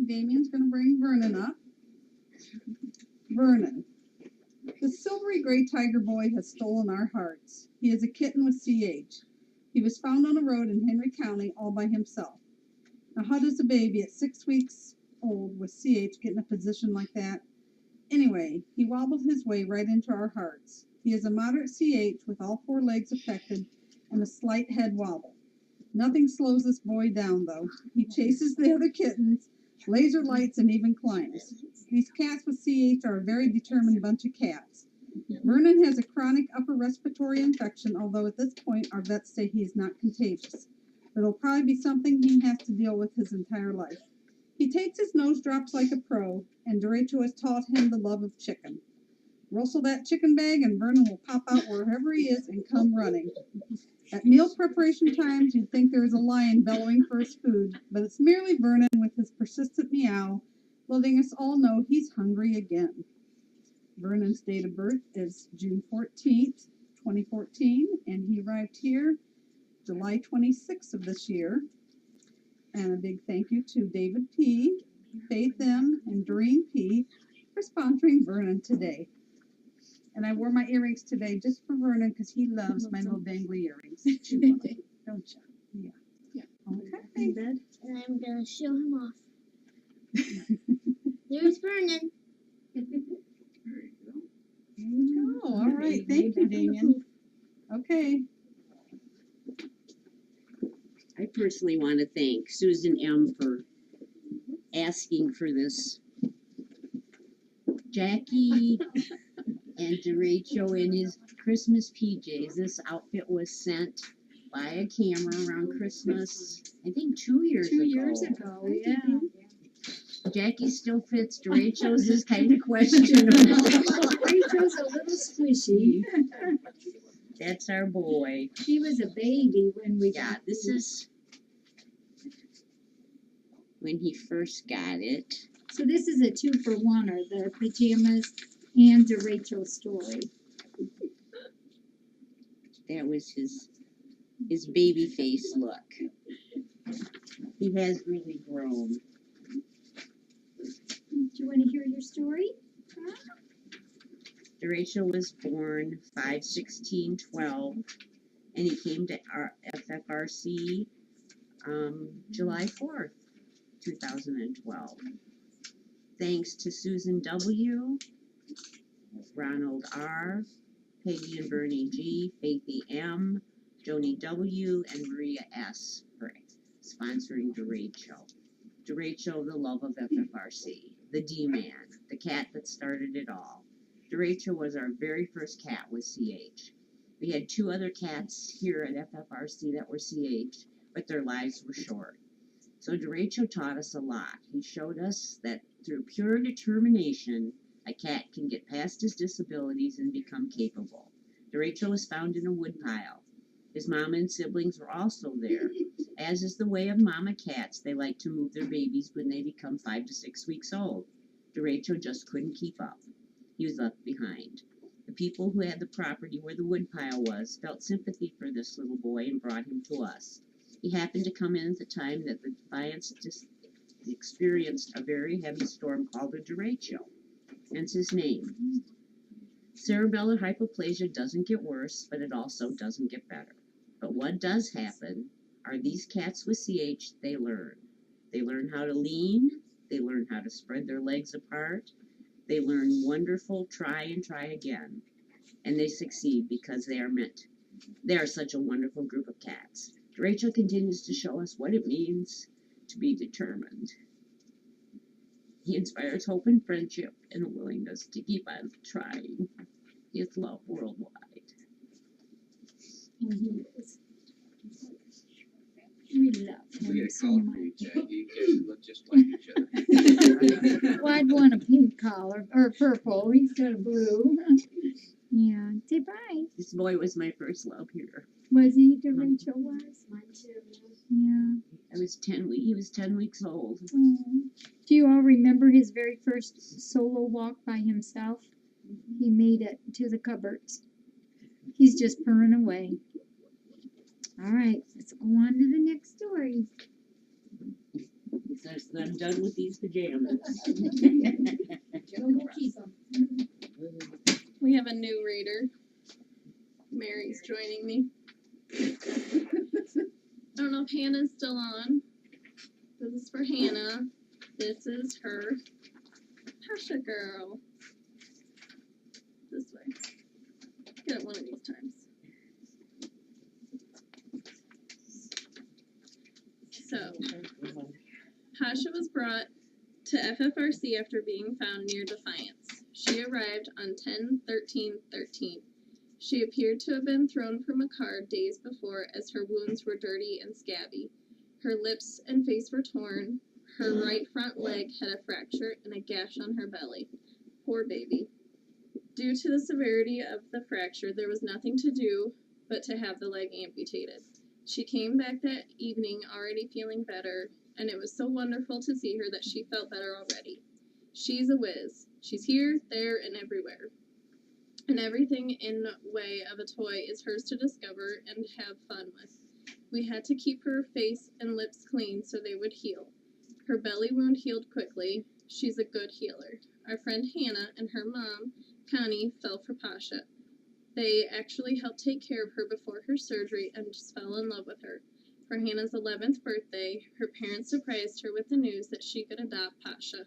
Damien's going to bring Vernon up. Vernon. The silvery gray tiger boy has stolen our hearts. He is a kitten with CH. He was found on a road in Henry County all by himself. Now, how does a baby at 6 weeks old with CH get in a position like that? Anyway, he wobbled his way right into our hearts. He is a moderate CH with all 4 legs affected and a slight head wobble. Nothing slows this boy down, though. He chases the other kittens, laser lights, and even climbs. These cats with CH are a very determined bunch of cats. Vernon has a chronic upper respiratory infection, although at this point our vets say he is not contagious. But it'll probably be something he has to deal with his entire life. He takes his nose drops like a pro, and Derecho has taught him the love of chicken. Rustle that chicken bag and Vernon will pop out wherever he is and come running. At meal preparation times, you'd think there is a lion bellowing for his food, but it's merely Vernon with his persistent meow, letting us all know he's hungry again. Vernon's date of birth is June 14th, 2014, and he arrived here July 26th of this year. And a big thank you to David P., Faith M., and Doreen P. for sponsoring Vernon today. And I wore my earrings today just for Vernon because he loves my little dangly earrings. Don't you? Yeah. Okay. And I'm going to show him off. There's Vernon. There you go. All right. Thank you, Damien. Okay. I personally want to thank Susan M. for asking for this. Jackie and Derecho in his Christmas PJs. This outfit was sent by a camera around Christmas, I think 2 years ago. 2 years ago, yeah. Jackie still fits. Derecho's is kind of questionable. Derecho's a little squishy. That's our boy. He was a baby when we Yeah, got this is when he first got it. So this is a 2-for-1, the pajamas and Derecho story. That was his baby face look. He has really grown. Do you want to hear your story? Derecho was born 5/16/12, and he came to our FFRC July 4th, 2012. Thanks to Susan W., Ronald R., Peggy and Bernie G., Faithy M., Joni W., and Maria S. for sponsoring Derecho. Derecho, the love of FFRC, the D-Man, the cat that started it all. Derecho was our very first cat with CH. We had 2 other cats here at FFRC that were CH, but their lives were short. So Derecho taught us a lot. He showed us that through pure determination, a cat can get past his disabilities and become capable. Derecho was found in a woodpile. His mama and siblings were also there. As is the way of mama cats, they like to move their babies when they become 5 to 6 weeks old. Derecho just couldn't keep up. He was left behind. The people who had the property where the woodpile was felt sympathy for this little boy and brought him to us. He happened to come in at the time that the Defiance experienced a very heavy storm called a derecho, hence his name. Cerebellar hypoplasia doesn't get worse, but it also doesn't get better. But what does happen are these cats with CH, they learn. They learn how to lean, they learn how to spread their legs apart, they learn wonderful try and try again, and they succeed because they are meant. They are such a wonderful group of cats. Derecho continues to show us what it means to be determined. He inspires hope and friendship and a willingness to keep on trying. He is loved worldwide. And he is. We love We him gotta so call much. it Jackie. You guys look just like each other. Well, I'd want a pink collar, or purple. He's got a blue. Yeah. Say bye. This boy was my first love here. Was he? Derecho was? Mine too. Yeah. He was 10 weeks old. Oh. Do you all remember his very first solo walk by himself? He made it to the cupboards. He's just purring away. All right, let's go on to the next story. He says, I'm done with these pajamas. We have a new reader. Mary's joining me. I don't know if Hannah's still on. This is for Hannah. This is her Pasha girl. This way. Get it one of these times. So, Pasha was brought to FFRC after being found near Defiance. She arrived on 10/13/13. She appeared to have been thrown from a car days before as her wounds were dirty and scabby. Her lips and face were torn. Her right front leg had a fracture and a gash on her belly. Poor baby. Due to the severity of the fracture, there was nothing to do but to have the leg amputated. She came back that evening already feeling better, and it was so wonderful to see her that she felt better already. She's a whiz. She's here, there, and everywhere. And everything in way of a toy is hers to discover and have fun with. We had to keep her face and lips clean so they would heal. Her belly wound healed quickly. She's a good healer. Our friend Hannah and her mom, Connie, fell for Pasha. They actually helped take care of her before her surgery and just fell in love with her. For Hannah's 11th birthday, her parents surprised her with the news that she could adopt Pasha.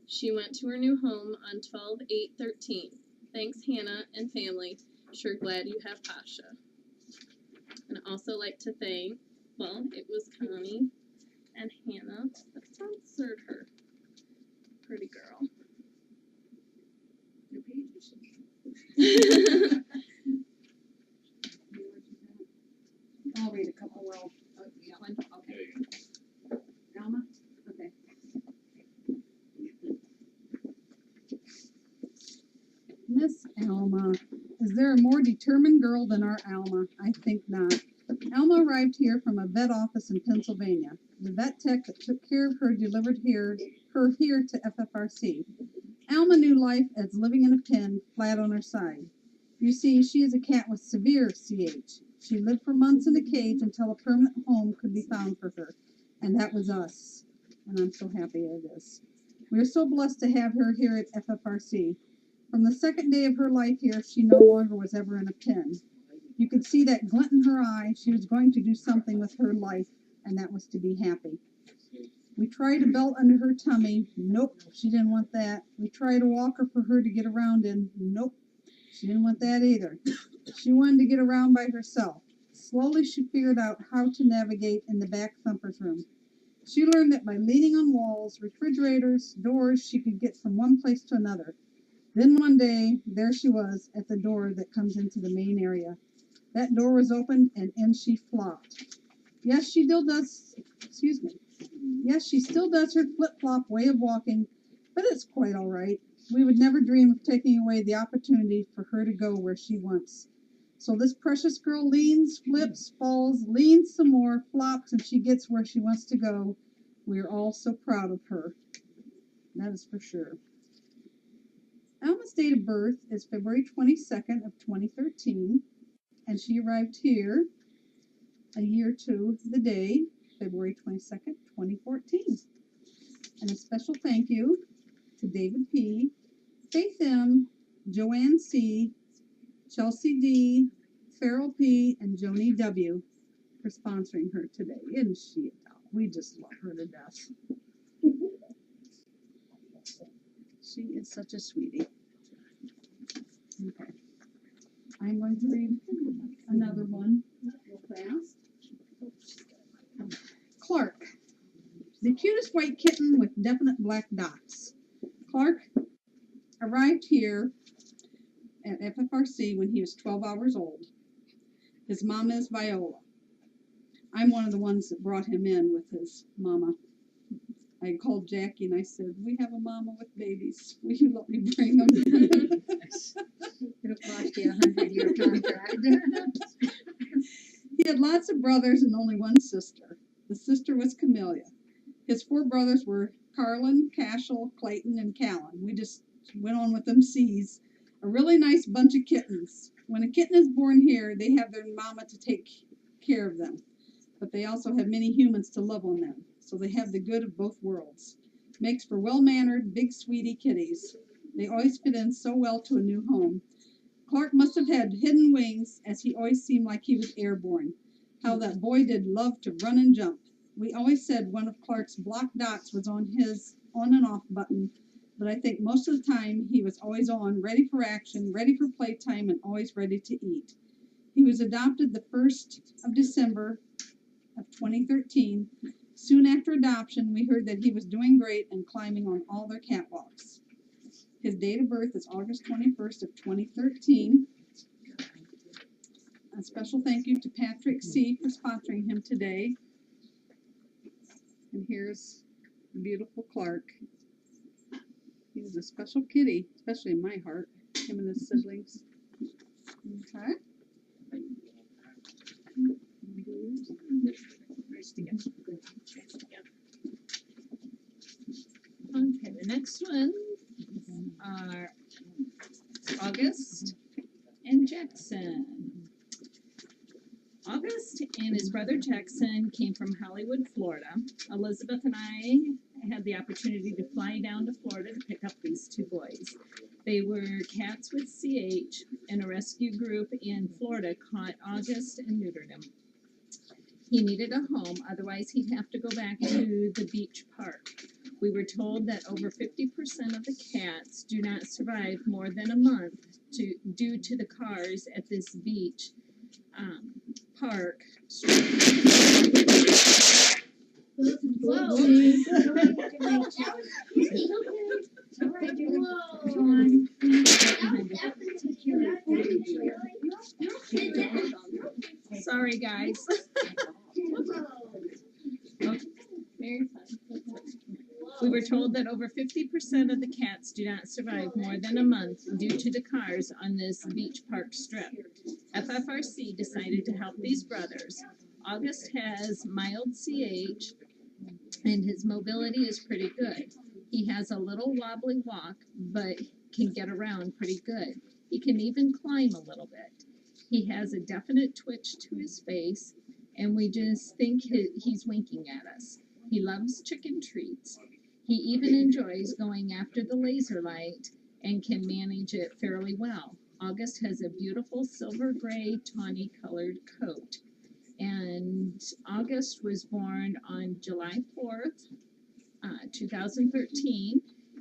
She went to her new home on 12/8/13. Thanks, Hannah and family. Sure glad you have Pasha. And I'd also like to thank, well, it was Connie and Hannah that sponsored her. Pretty girl. I'll read a couple while. You got one? Okay. Alma? Okay. Miss Alma. Is there a more determined girl than our Alma? I think not. Alma arrived here from a vet office in Pennsylvania. The vet tech that took care of her delivered her here to FFRC. Alma knew life as living in a pen, flat on her side. You see, she is a cat with severe CH. She lived for months in a cage until a permanent home could be found for her, and that was us. And I'm so happy it is. We are so blessed to have her here at FFRC. From the second day of her life here, she no longer was ever in a pen. You could see that glint in her eye. She was going to do something with her life, and that was to be happy. We tried a belt under her tummy. Nope, she didn't want that. We tried a walker for her to get around in. Nope, she didn't want that either. She wanted to get around by herself. Slowly she figured out how to navigate in the back thumper's room. She learned that by leaning on walls, refrigerators, doors, she could get from one place to another. Then one day, there she was at the door that comes into the main area. That door was opened and in she flopped. Yes, she still does, Yes, she still does her flip-flop way of walking, but it's quite all right. We would never dream of taking away the opportunity for her to go where she wants. So this precious girl leans, flips, falls, leans some more, flops, and she gets where she wants to go. We are all so proud of her. That is for sure. Alma's date of birth is February 22nd of 2013, and she arrived here a year to the day, February 22nd, 2014. And a special thank you to David P., Faith M., Joanne C., Chelsea D., Farrell P., and Joni W. for sponsoring her today. Isn't she? We just love her to death. She is such a sweetie. Okay. I'm going to read another one real fast. Clark, the cutest white kitten with definite black dots. Clark arrived here at FFRC when he was 12 hours old. His mama is Viola. I'm one of the ones that brought him in with his mama. I called Jackie and I said, we have a mama with babies. Will you let me bring them? It'll cost you a 100-year contract. He had lots of brothers and only one sister. The sister was Camellia. His 4 brothers were Carlin, Cashel, Clayton, and Callan. We just went on with them C's. A really nice bunch of kittens. When a kitten is born here, they have their mama to take care of them, but they also have many humans to love on them, so they have the good of both worlds. Makes for well-mannered, big sweetie kitties. They always fit in so well to a new home. Clark must have had hidden wings, as he always seemed like he was airborne. How that boy did love to run and jump. We always said one of Clark's block dots was on his on and off button, but I think most of the time he was always on, ready for action, ready for playtime, and always ready to eat. He was adopted the 1st of December of 2013. Soon after adoption, we heard that he was doing great and climbing on all their catwalks. His date of birth is August 21st of 2013. A special thank you to Patrick C. for sponsoring him today. And here's the beautiful Clark. He was a special kitty, especially in my heart, him and his siblings. Okay. Okay, the next one are August and Jackson. August and his brother Jackson came from Hollywood, Florida. Elizabeth and I had the opportunity to fly down to Florida to pick up these two boys. They were cats with CH, and a rescue group in Florida caught August and neutered him. He needed a home, otherwise he'd have to go back to the beach park. We were told that over 50% of the cats do not survive more than a month due to the cars at this beach park. Sorry, guys. We were told that over 50% of the cats do not survive more than a month due to the cars on this beach park strip. FFRC decided to help these brothers. August has mild CH, and his mobility is pretty good. He has a little wobbly walk, but can get around pretty good. He can even climb a little bit. He has a definite twitch to his face, and we just think he's winking at us. He loves chicken treats. He even enjoys going after the laser light and can manage it fairly well. August has a beautiful silver gray tawny colored coat. And August was born on July 4th, 2013.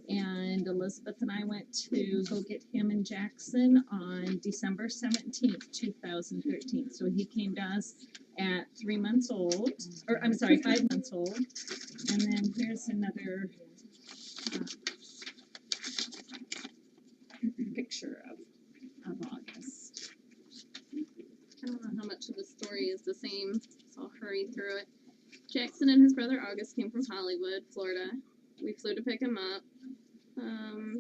And Elizabeth and I went to go get him and Jackson on December 17th, 2013. So he came to us at 5 months old. And then here's another picture of August. I don't know how much of the story is the same, so I'll hurry through it. Jackson and his brother August came from Hollywood, Florida. We flew to pick him up.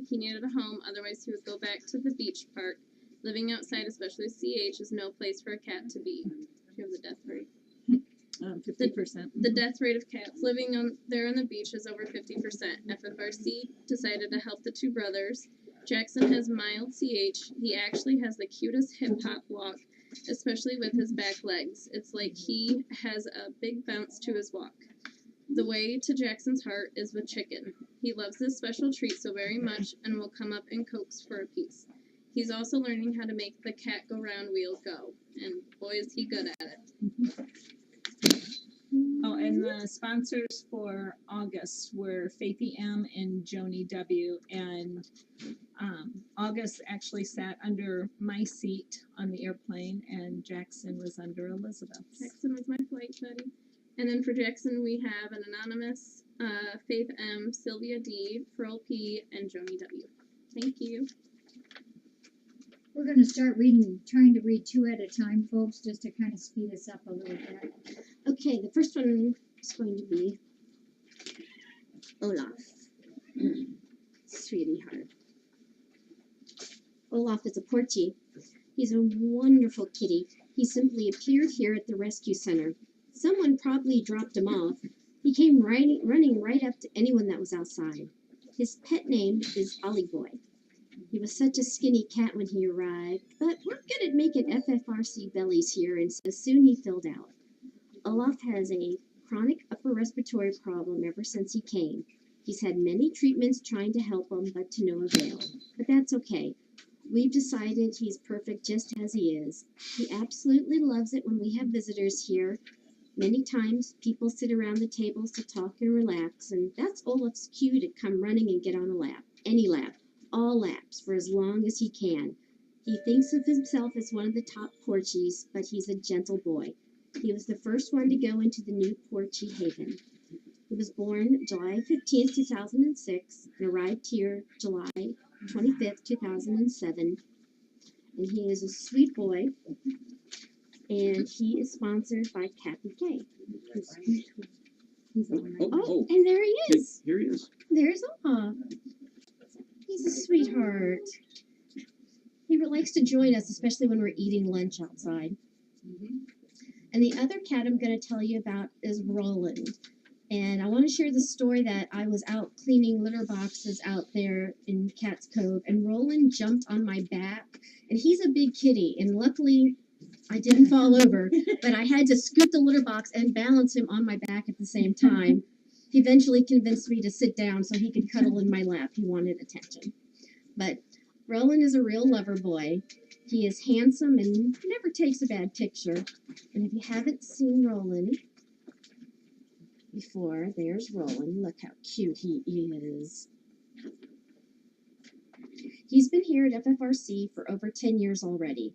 He needed a home, otherwise he would go back to the beach park. Living outside, especially with CH, is no place for a cat to be. Do you have the death rate? 50%. The death rate of cats living there on the beach is over 50%. FFRC decided to help the two brothers. Jackson has mild CH. He actually has the cutest hip-hop walk, especially with his back legs. It's like he has a big bounce to his walk. The way to Jackson's heart is with chicken. He loves this special treat so very much and will come up and coax for a piece. He's also learning how to make the cat go round wheel go, and boy is he good at it. Oh, and the sponsors for August were Faithy M. and Joni W. And August actually sat under my seat on the airplane, and Jackson was under Elizabeth's. Jackson was my flight buddy. And then for Jackson, we have an anonymous Faith M., Sylvia D., Pearl P., and Joni W. Thank you. We're going to start trying to read two at a time, folks, just to kind of speed us up a little bit. Okay, the first one is going to be Olaf. Sweetie heart. Olaf is a Portie. He's a wonderful kitty. He simply appeared here at the rescue center. Someone probably dropped him off. He came running right up to anyone that was outside. His pet name is Ollie Boy. He was such a skinny cat when he arrived, but we're good at making FFRC bellies here, and so soon he filled out. Olaf has a chronic upper respiratory problem ever since he came. He's had many treatments trying to help him, but to no avail. But that's okay. We've decided he's perfect just as he is. He absolutely loves it when we have visitors here. Many times, people sit around the tables to talk and relax, and that's Olaf's cue to come running and get on a lap. Any lap. All laps, for as long as he can. He thinks of himself as one of the top Porchies, but he's a gentle boy. He was the first one to go into the new Porchy Haven. He was born July 15th, 2006, and arrived here July 25th, 2007. And he is a sweet boy, and he is sponsored by Kathy K. Oh, and there he is. Here he is. There's Olaf. He's a sweetheart. He likes to join us, especially when we're eating lunch outside. And the other cat I'm going to tell you about is Roland. And I want to share the story that I was out cleaning litter boxes out there in Cat's Cove, and Roland jumped on my back. And he's a big kitty, and luckily I didn't fall over, but I had to scoop the litter box and balance him on my back at the same time. He eventually convinced me to sit down so he could cuddle in my lap. He wanted attention. But Roland is a real lover boy. He is handsome and never takes a bad picture. And if you haven't seen Roland before, there's Roland. Look how cute he is. He's been here at FFRC for over 10 years already.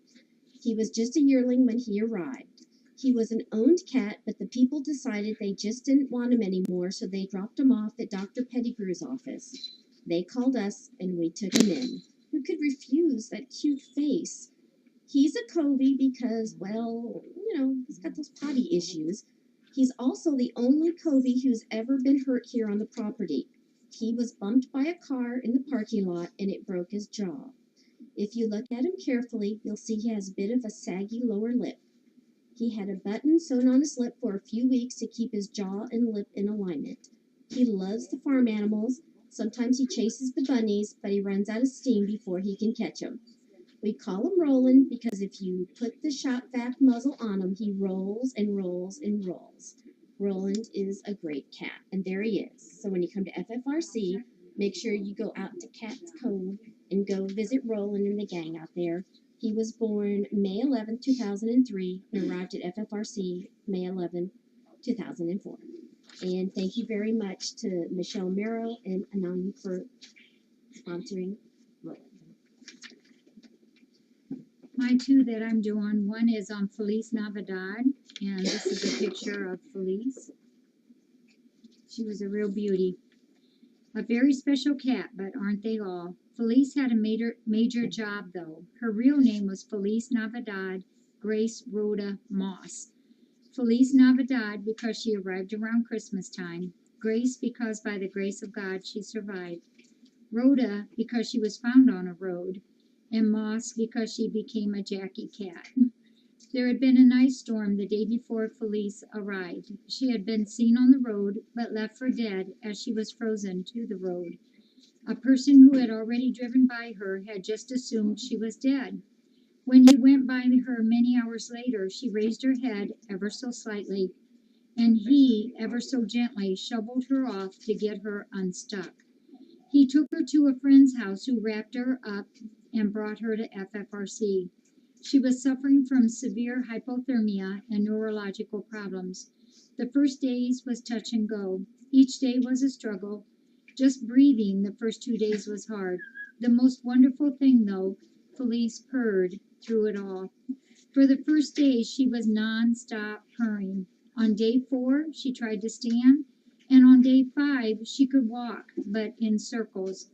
He was just a yearling when he arrived. He was an owned cat, but the people decided they just didn't want him anymore, so they dropped him off at Dr. Pettigrew's office. They called us, and we took him in. Who could refuse that cute face? He's a Covey because, well, he's got those potty issues. He's also the only Covey who's ever been hurt here on the property. He was bumped by a car in the parking lot, and it broke his jaw. If you look at him carefully, you'll see he has a bit of a saggy lower lip. He had a button sewn on his lip for a few weeks to keep his jaw and lip in alignment. He loves the farm animals. Sometimes he chases the bunnies, but he runs out of steam before he can catch them. We call him Roland because if you put the shop vac muzzle on him, he rolls and rolls and rolls. Roland is a great cat, and there he is. So when you come to FFRC, make sure you go out to Cat's Cove and go visit Roland and the gang out there. He was born May 11, 2003, and arrived at FFRC May 11, 2004. And thank you very much to Michelle Merrill and Anand for sponsoring Roland. My two that I'm doing, one is on Feliz Navidad, and this is a picture of Feliz. She was a real beauty. A very special cat, but aren't they all? Feliz had a major job, though. Her real name was Feliz Navidad Grace Rhoda Moss. Feliz Navidad because she arrived around Christmas time. Grace because by the grace of God she survived. Rhoda because she was found on a road. And Moss because she became a Jackie cat. There had been an ice storm the day before Feliz arrived. She had been seen on the road, but left for dead as she was frozen to the road. A person who had already driven by her had just assumed she was dead. When he went by her many hours later, she raised her head ever so slightly, and he, ever so gently, shoveled her off to get her unstuck. He took her to a friend's house who wrapped her up and brought her to FFRC. She was suffering from severe hypothermia and neurological problems. The first days was touch and go. Each day was a struggle. Just breathing the first 2 days was hard. The most wonderful thing, though, Feliz purred through it all. For the first day, she was non-stop purring. On day 4, she tried to stand, and on day 5, she could walk, but in circles,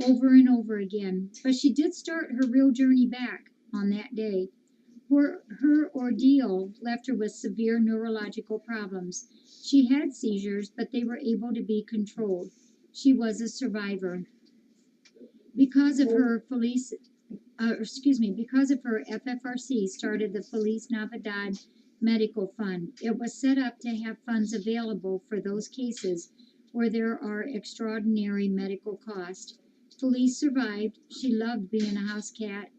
over and over again. But she did start her real journey back on that day. Her ordeal left her with severe neurological problems. She had seizures, but they were able to be controlled. She was a survivor. Because of her FFRC started the Feliz Navidad Medical Fund. It was set up to have funds available for those cases where there are extraordinary medical costs. Felice survived. She loved being a house cat.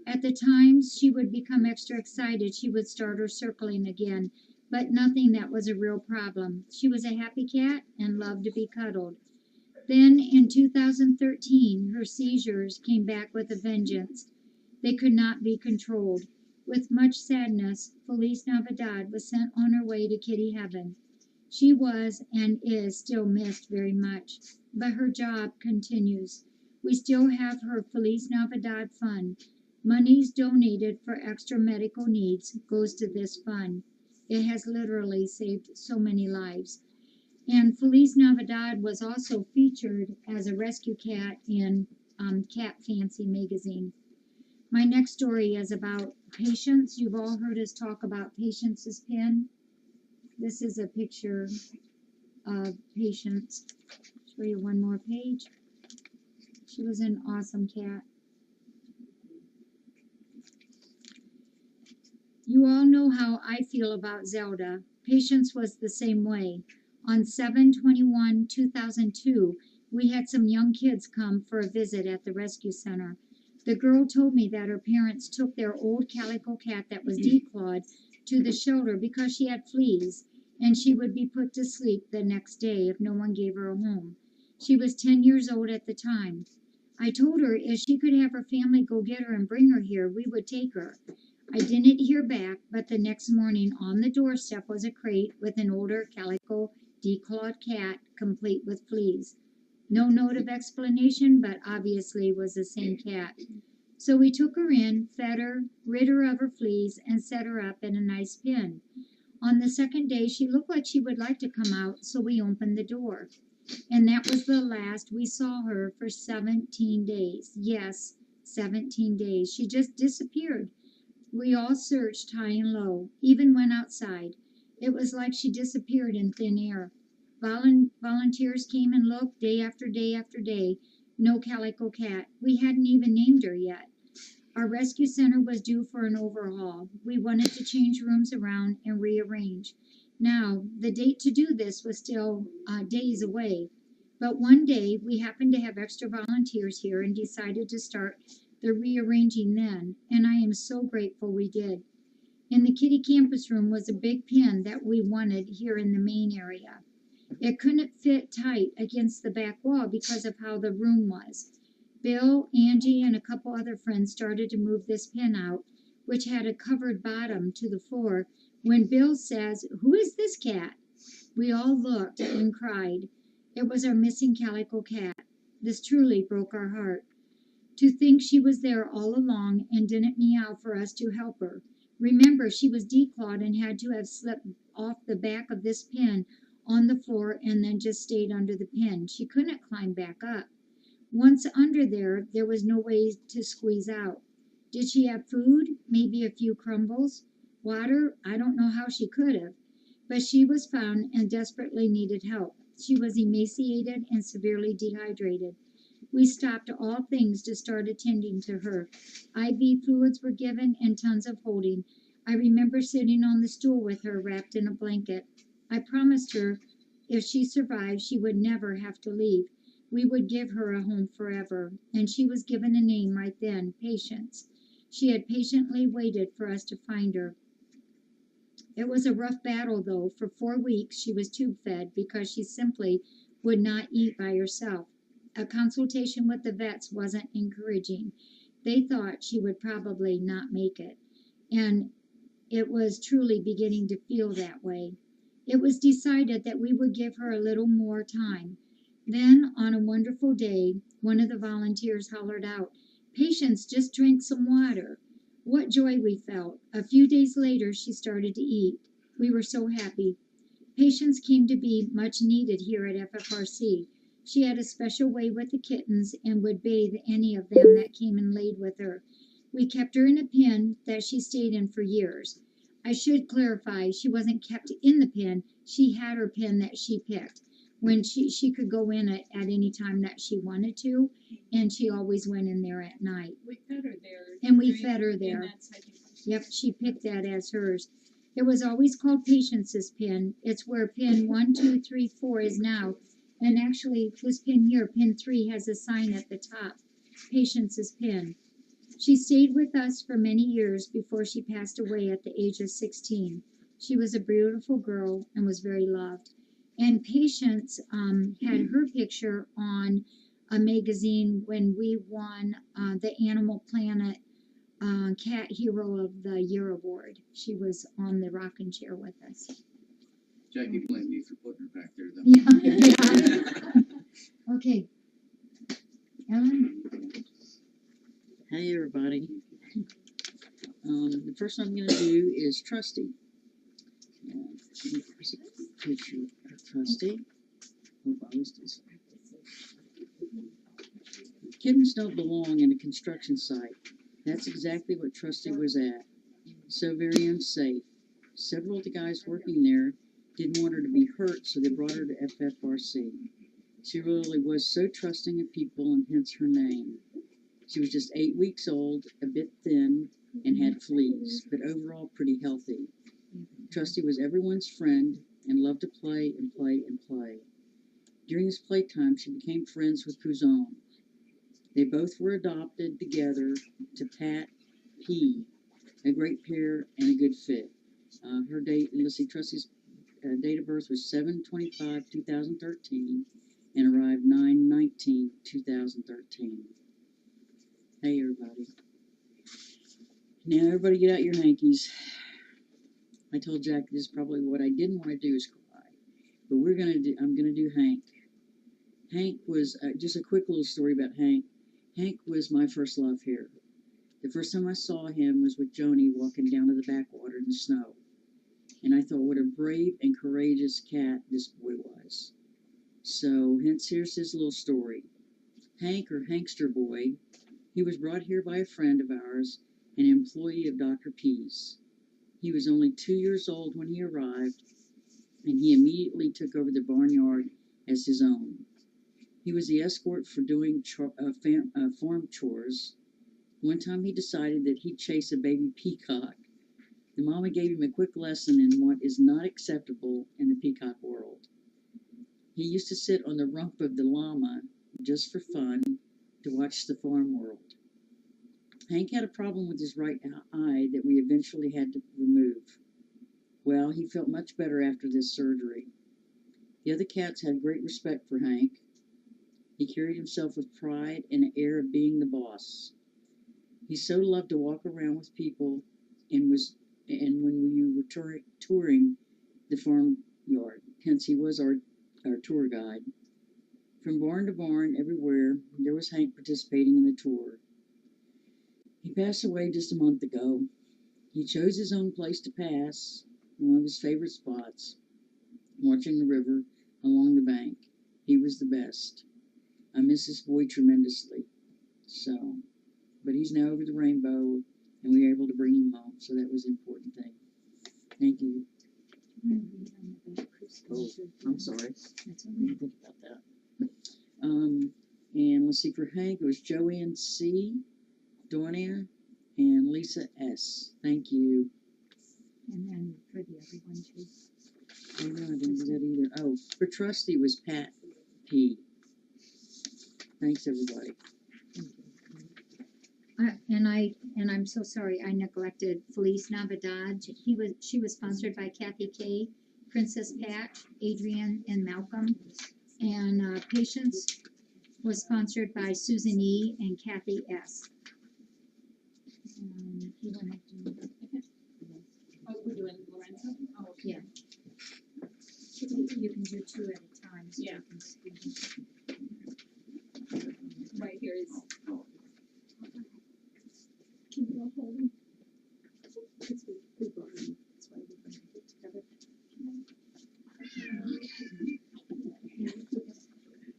At the times she would become extra excited, she would start her circling again, but nothing that was a real problem. She was a happy cat and loved to be cuddled. Then in 2013, her seizures came back with a vengeance. They could not be controlled. With much sadness, Feliz Navidad was sent on her way to kitty heaven. She was and is still missed very much, but her job continues. We still have her Feliz Navidad fund. Monies donated for extra medical needs goes to this fund. It has literally saved so many lives. And Feliz Navidad was also featured as a rescue cat in Cat Fancy magazine. My next story is about Patience. You've all heard us talk about Patience's pin. This is a picture of Patience. Show you one more page. She was an awesome cat. You all know how I feel about Zelda. Patience was the same way. On 7/21/2002, we had some young kids come for a visit at the rescue center. The girl told me that her parents took their old calico cat that was declawed to the shelter because she had fleas, and she would be put to sleep the next day if no one gave her a home. She was 10 years old at the time. I told her if she could have her family go get her and bring her here, we would take her. I didn't hear back, but the next morning on the doorstep was a crate with an older calico declawed cat complete with fleas. No note of explanation, but obviously was the same cat. So we took her in, fed her, rid her of her fleas, and set her up in a nice pen. On the second day, she looked like she would like to come out, so we opened the door. And that was the last we saw her for 17 days. Yes, 17 days. She just disappeared. We all searched high and low, even went outside. It was like she disappeared in thin air. Volunteers came and looked day after day after day. No calico cat. We hadn't even named her yet. Our rescue center was due for an overhaul. We wanted to change rooms around and rearrange. Now, the date to do this was still days away. But one day, we happened to have extra volunteers here and decided to start the rearranging then, and I am so grateful we did. In the kitty campus room was a big pen that we wanted here in the main area. It couldn't fit tight against the back wall because of how the room was. Bill, Angie, and a couple other friends started to move this pen out, which had a covered bottom to the floor, when Bill says, "Who is this cat?" We all looked and cried. It was our missing calico cat. This truly broke our heart. To think she was there all along and didn't meow for us to help her. Remember, she was declawed and had to have slipped off the back of this pen on the floor and then just stayed under the pen. She couldn't climb back up. Once under there was no way to squeeze out. Did she have food? Maybe a few crumbles? Water? I don't know how she could have. But she was found and desperately needed help. She was emaciated and severely dehydrated. We stopped all things to start attending to her. IV fluids were given and tons of holding. I remember sitting on the stool with her wrapped in a blanket. I promised her if she survived, she would never have to leave. We would give her a home forever. And she was given a name right then, Patience. She had patiently waited for us to find her. It was a rough battle, though. For 4 weeks, she was tube fed because she simply would not eat by herself. A consultation with the vets wasn't encouraging. They thought she would probably not make it, and it was truly beginning to feel that way. It was decided that we would give her a little more time. Then, on a wonderful day, one of the volunteers hollered out, "Patience, just drink some water." What joy we felt. A few days later, she started to eat. We were so happy. Patience came to be much needed here at FFRC. She had a special way with the kittens and would bathe any of them that came and laid with her. We kept her in a pen that she stayed in for years. I should clarify, she wasn't kept in the pen. She had her pen that she picked. When she could go in at any time that she wanted to, and she always went in there at night. We fed her there. And we fed her there. And that's, I think, Yep, she picked that as hers. It was always called Patience's pen. It's where pin 1, 2, 3, 4 is now. And actually, this pin here, pin 3, has a sign at the top. Patience is pin. She stayed with us for many years before she passed away at the age of 16. She was a beautiful girl and was very loved. And Patience had her picture on a magazine when we won the Animal Planet Cat Hero of the Year award. She was on the rocking chair with us. Jackie blamed me for putting her back there though. Yeah. Okay. Ellen? Hey everybody. The first one I'm going to do is Trusty. Here's a picture of Trusty. Hope I was this. Kittens don't belong in a construction site. That's exactly what Trusty was at. So very unsafe. Several of the guys working there didn't want her to be hurt, so they brought her to FFRC. She really was so trusting of people, and hence her name. She was just 8 weeks old, a bit thin, and had fleas, but overall pretty healthy. Trusty was everyone's friend and loved to play and play and play. During this playtime, she became friends with Pouzon. They both were adopted together to Pat P, a great pair and a good fit. Her date, let's see, Trusty's date of birth was 7/25/2013 and arrived 9/19/2013. Hey, everybody. Now, everybody get out your hankies. I told Jack this is probably what I didn't want to do is cry. But I'm going to do Hank. Hank was, just a quick little story about Hank. Hank was my first love here. The first time I saw him was with Joni walking down to the backwater in the snow. And I thought what a brave and courageous cat this boy was. So, hence here's his little story. Hank, or Hankster Boy, he was brought here by a friend of ours, an employee of Dr. P's. He was only 2 years old when he arrived, and he immediately took over the barnyard as his own. He was the escort for doing farm chores. One time he decided that he'd chase a baby peacock. The mama gave him a quick lesson in what is not acceptable in the peacock world. He used to sit on the rump of the llama, just for fun, to watch the farm world. Hank had a problem with his right eye that we eventually had to remove. Well, he felt much better after this surgery. The other cats had great respect for Hank. He carried himself with pride and an air of being the boss. He so loved to walk around with people and when we were touring the farm yard, hence he was our tour guide. From barn to barn, everywhere, there was Hank participating in the tour. He passed away just a month ago. He chose his own place to pass, one of his favorite spots, watching the river along the bank. He was the best. I miss this boy tremendously. So, but he's now over the rainbow, and we were able to bring him home, so that was an important thing. Thank you. Oh, I'm sorry. I didn't think about that. And let's see, for Hank, it was Joanne C., Dornia, and Lisa S. Thank you. And then for the other one, too. Oh, no, I didn't do that either. Oh, for Trusty was Pat P. Thanks, everybody. And I'm so sorry, I neglected Feliz Navidad. She was sponsored by Kathy K, Princess Patch, Adrian, and Malcolm. And Patience was sponsored by Susan E and Kathy S. You want to do Oh, we're doing Lorenzo? Oh, okay. Yeah. You can do two at a time. So Yeah. you can see. Right here is. Can you go hold him? We brought them. That's why we brought it together.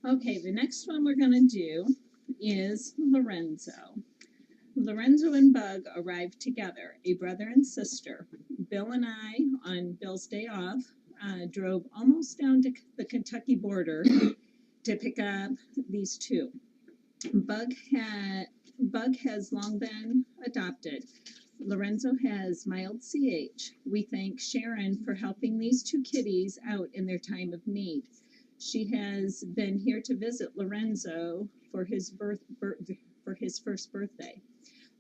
Okay, the next one we're gonna do is Lorenzo. Lorenzo and Bug arrived together, a brother and sister. Bill and I, on Bill's day off, drove almost down to the Kentucky border to pick up these two. Bug has long been adopted. Lorenzo has mild CH. We thank Sharon for helping these two kitties out in their time of need. She has been here to visit Lorenzo for his for his first birthday.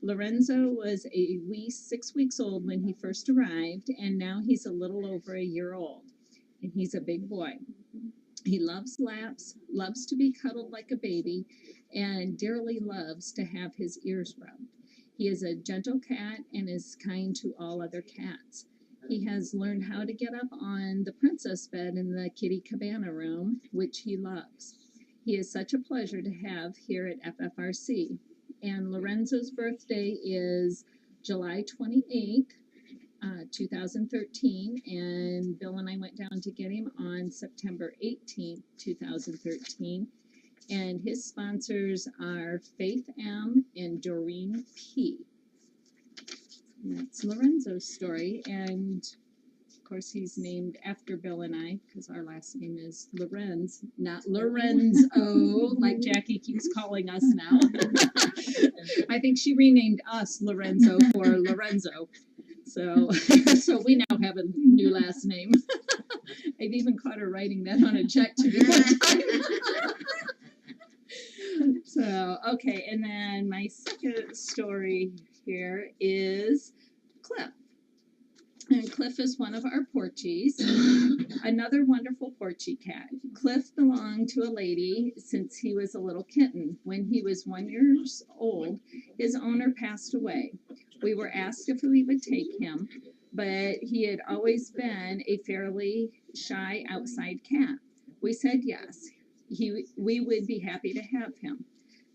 Lorenzo was a wee 6 weeks old when he first arrived, and now he's a little over a year old, and he's a big boy. He loves laps, loves to be cuddled like a baby, and dearly loves to have his ears rubbed. He is a gentle cat and is kind to all other cats. He has learned how to get up on the princess bed in the kitty cabana room, which he loves. He is such a pleasure to have here at FFRC. And Lorenzo's birthday is July 28th, 2013, and Bill and I went down to get him on September 18th, 2013. And his sponsors are Faith M. and Doreen P. And that's Lorenzo's story, and of course he's named after Bill and I because our last name is Lorenz, not Lorenzo, like Jackie keeps calling us now. I think she renamed us Lorenzo for Lorenzo. So, so we now have a new last name. I've even caught her writing that on a check to me one time. So, okay, and then my second story here is Cliff. And Cliff is one of our Porchies, another wonderful Porchie cat. Cliff belonged to a lady since he was a little kitten. When he was 1 year old, his owner passed away. We were asked if we would take him, but he had always been a fairly shy outside cat. We said yes. We would be happy to have him.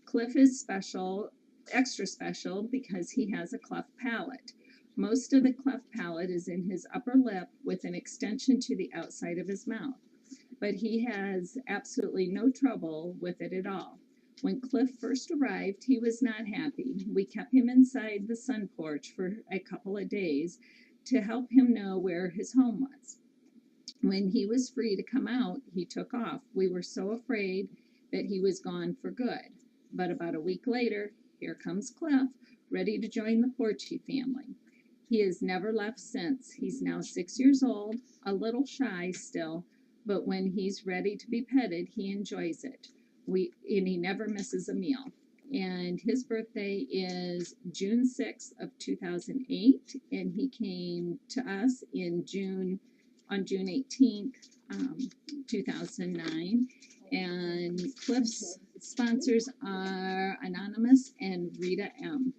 Cliff is special, extra special, because he has a cleft palate. Most of the cleft palate is in his upper lip with an extension to the outside of his mouth, but he has absolutely no trouble with it at all. When Cliff first arrived, he was not happy. We kept him inside the sun porch for a couple of days to help him know where his home was. When he was free to come out, he took off. We were so afraid that he was gone for good. But about a week later, here comes Cliff, ready to join the Porchie family. He has never left since. He's now 6 years old, a little shy still, but when he's ready to be petted, he enjoys it. And he never misses a meal. And his birthday is June 6th of 2008, and he came to us on June 18th, 2009. And Cliff's sponsors are Anonymous and Rita M.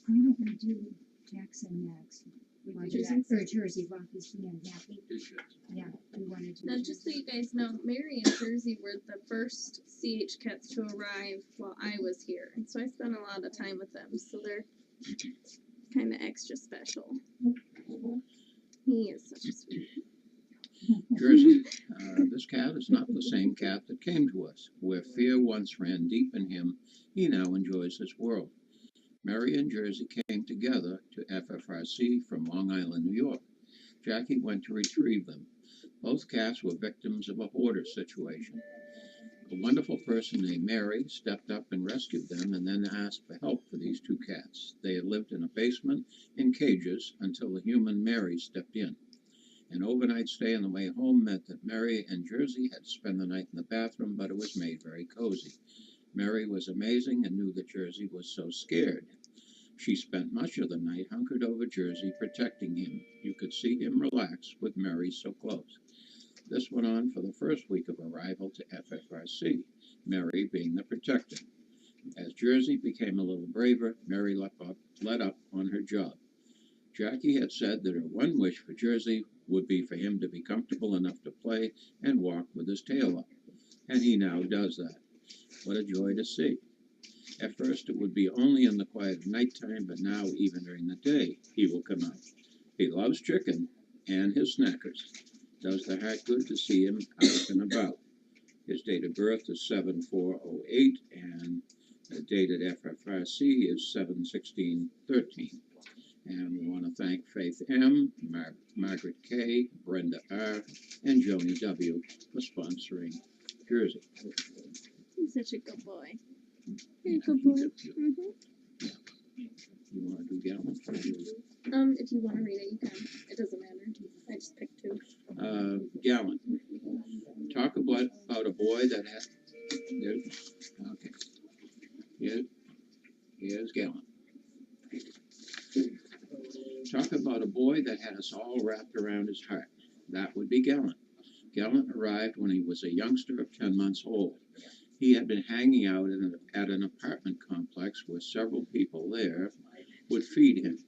I'm not gonna do Jackson next. We want Jersey? that, or Jersey, Rocky's being happy. Yeah, we wanted to. Now, just so you guys know, Mary and Jersey were the first CH cats to arrive while I was here, and so I spent a lot of time with them. So they're kind of extra special. He is such a sweet. Jersey, this cat is not the same cat that came to us. Where fear once ran deep in him, he now enjoys his world. Mary and Jersey came together to FFRC from Long Island, New York. Jackie went to retrieve them. Both cats were victims of a hoarder situation. A wonderful person named Mary stepped up and rescued them and then asked for help for these two cats. They had lived in a basement in cages until the human Mary stepped in. An overnight stay on the way home meant that Mary and Jersey had to spend the night in the bathroom, but it was made very cozy. Mary was amazing and knew that Jersey was so scared. She spent much of the night hunkered over Jersey, protecting him. You could see him relax with Mary so close. This went on for the first week of arrival to FFRC, Mary being the protector. As Jersey became a little braver, Mary let up on her job. Jackie had said that her one wish for Jersey would be for him to be comfortable enough to play and walk with his tail up. And he now does that. What a joy to see. At first it would be only in the quiet of nighttime, but now even during the day he will come out. He loves chicken and his snackers. Does the heart good to see him out and about. His date of birth is 7/4/08 and the date at FFRC is 7/16/13. And we want to thank Faith M., Margaret K., Brenda R., and Joni W. for sponsoring Jersey. He's such a good boy. You're a good boy. You want to do Gallon? If you want to read it, you can. It doesn't matter. I just picked two. Gallon. Talk about a boy that had us all wrapped around his heart. That would be Gallant. Gallant arrived when he was a youngster of 10 months old. He had been hanging out at an apartment complex where several people there would feed him.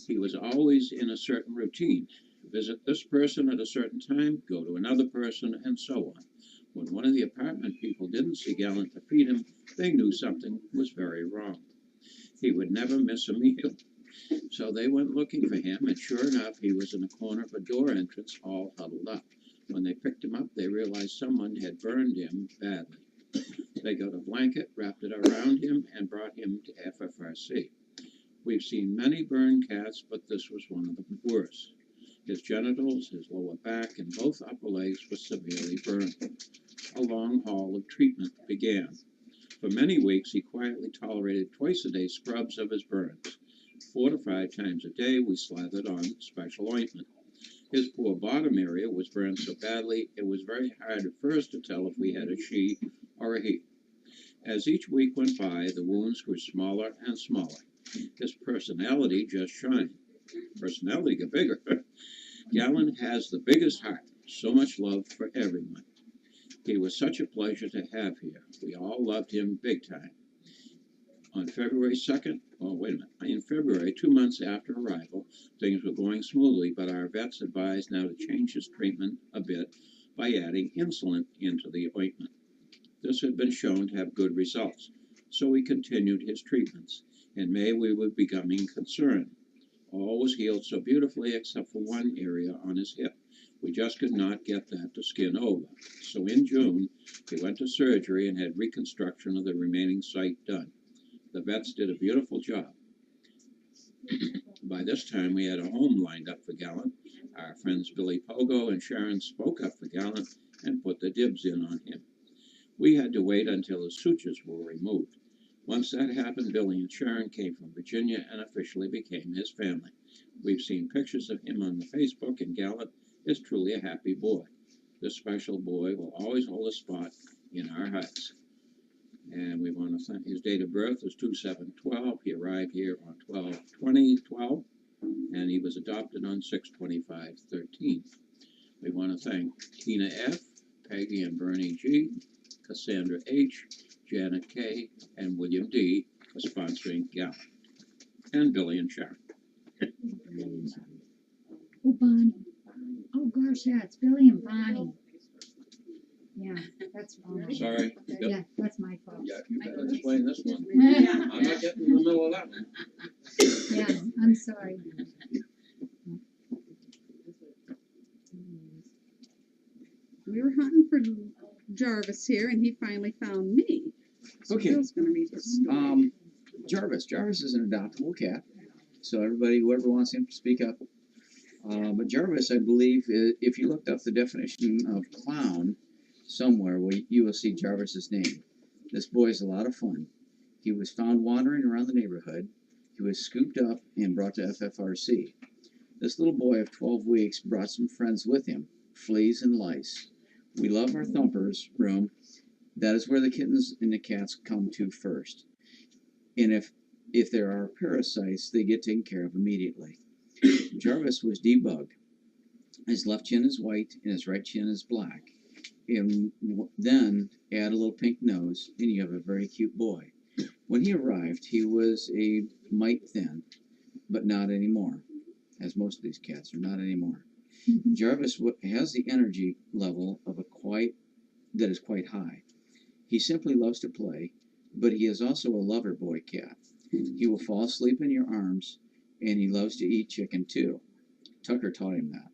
He was always in a certain routine. Visit this person at a certain time, go to another person, and so on. When one of the apartment people didn't see Gallant to feed him, they knew something was very wrong. He would never miss a meal. So they went looking for him, and sure enough, he was in the corner of a door entrance, all huddled up. When they picked him up, they realized someone had burned him badly. They got a blanket, wrapped it around him, and brought him to FFRC. We've seen many burned cats, but this was one of the worst. His genitals, his lower back, and both upper legs were severely burned. A long haul of treatment began. For many weeks, he quietly tolerated twice-a-day scrubs of his burns. 4 to 5 times a day, we slathered on special ointment. His poor bottom area was burned so badly, it was very hard at first to tell if we had a she or a he. As each week went by, the wounds grew smaller and smaller. His personality just shined. Personality got bigger. Gallant has the biggest heart, so much love for everyone. He was such a pleasure to have here. We all loved him big time. On February 2nd, in February, 2 months after arrival, things were going smoothly, but our vets advised now to change his treatment a bit by adding insulin into the ointment. This had been shown to have good results, so we continued his treatments. In May, we were becoming concerned. All was healed so beautifully except for one area on his hip. We just could not get that to skin over. So in June, he went to surgery and had reconstruction of the remaining site done. The vets did a beautiful job. By this time, we had a home lined up for Gallant. Our friends Billy Pogo and Sharon spoke up for Gallant and put the dibs in on him. We had to wait until his sutures were removed. Once that happened, Billy and Sharon came from Virginia and officially became his family. We've seen pictures of him on the Facebook, and Gallant is truly a happy boy. This special boy will always hold a spot in our hearts. And we want to thank his date of birth is 2/7/12. He arrived here on 12/20/12, and he was adopted on 6/25/13. We want to thank Tina F., Peggy and Bernie G., Cassandra H., Janet K., and William D. for sponsoring Gallant, and Billy and Sharon. Oh, Bonnie. Oh, gosh, yeah, it's Billy and Bonnie. Yeah, that's wrong. Sorry. Yeah, that's my fault. Yeah, you better explain this one. Yeah, I'm not getting in the middle of that one. yeah, I'm sorry. We were hunting for Jarvis here, and he finally found me. So Okay. Bill's gonna read his story. Jarvis is an adoptable cat. So everybody, whoever wants him, speak up. But Jarvis, I believe, if you looked up the definition of clown somewhere, you will see Jarvis's name. This boy is a lot of fun. He was found wandering around the neighborhood. He was scooped up and brought to FFRC. This little boy of 12 weeks brought some friends with him, fleas and lice. We love our Thumpers room. That is where the kittens and the cats come to first. And if there are parasites, they get taken care of immediately. Jarvis was debugged. His left chin is white and his right chin is black. And then add a little pink nose, and you have a very cute boy. When he arrived, he was a mite thin, but not anymore, as most of these cats are not anymore. Jarvis has the energy level of that is quite high. He simply loves to play, but he is also a lover boy cat. He will fall asleep in your arms, and he loves to eat chicken too. Tucker taught him that.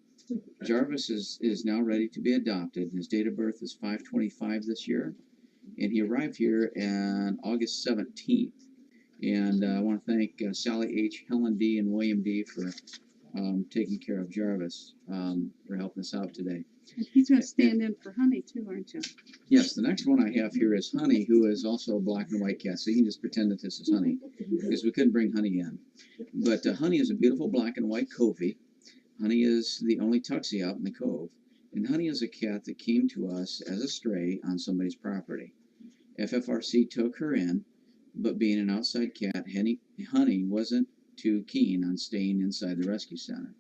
Jarvis is now ready to be adopted. His date of birth is 5/25 this year, and he arrived here on August 17th. And I want to thank Sally H., Helen D., and William D. for taking care of Jarvis, for helping us out today. He's gonna stand in for Honey too, aren't you? Yes, the next one I have here is Honey, who is also a black and white cat. So you can just pretend that this is Honey, because we couldn't bring Honey in. But Honey is a beautiful black and white covey. Honey is the only tuxie out in the cove. And Honey is a cat that came to us as a stray on somebody's property. FFRC took her in, but being an outside cat, Honey wasn't too keen on staying inside the rescue center.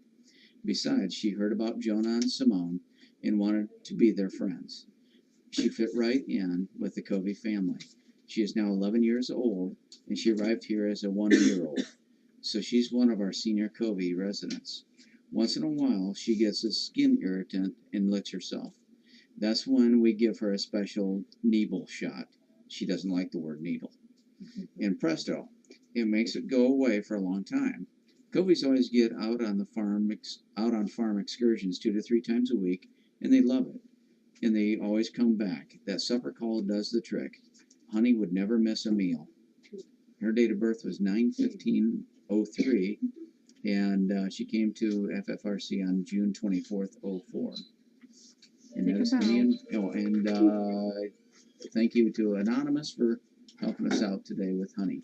Besides, she heard about Jonah and Simone and wanted to be their friends. She fit right in with the Covey family. She is now 11 years old, and she arrived here as a 1-year-old. So she's one of our senior Covey residents. Once in a while, she gets a skin irritant and licks herself. That's when we give her a special needle shot. She doesn't like the word needle. And presto, it makes it go away for a long time. Coveys always get out on farm excursions 2 to 3 times a week, and they love it. And they always come back. That supper call does the trick. Honey would never miss a meal. Her date of birth was 9/15/03, and she came to FFRC on June 24th, 04. And that is me. And thank you to Anonymous for helping us out today with Honey.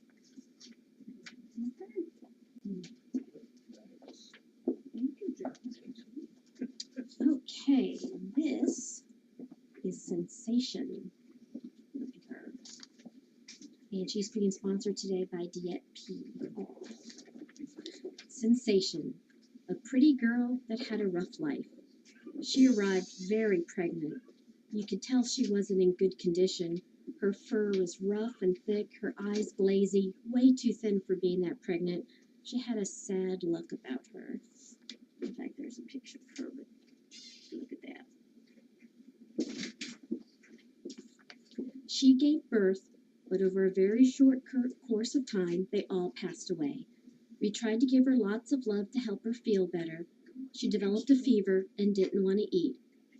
Okay, this is Sensation. And she's being sponsored today by Diet P. Sensation, a pretty girl that had a rough life. She arrived very pregnant. You could tell she wasn't in good condition. Her fur was rough and thick, her eyes glazy, way too thin for being that pregnant. She had a sad look about her. In fact, there's a picture of her, but look at that. She gave birth, but over a very short course of time, they all passed away. We tried to give her lots of love to help her feel better. She developed a fever and didn't want to eat.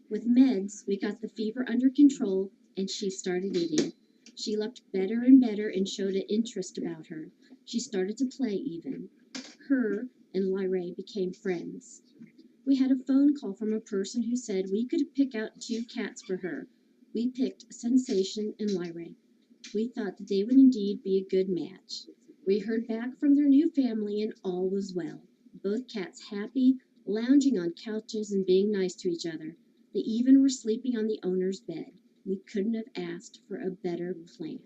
With meds, we got the fever under control, and she started eating. She looked better and better and showed an interest about her. She started to play even. Her and Lyrae became friends. We had a phone call from a person who said we could pick out 2 cats for her. We picked Sensation and Lyrae. We thought that they would indeed be a good match. We heard back from their new family and all was well. Both cats happy, lounging on couches and being nice to each other. They even were sleeping on the owner's bed. We couldn't have asked for a better plan.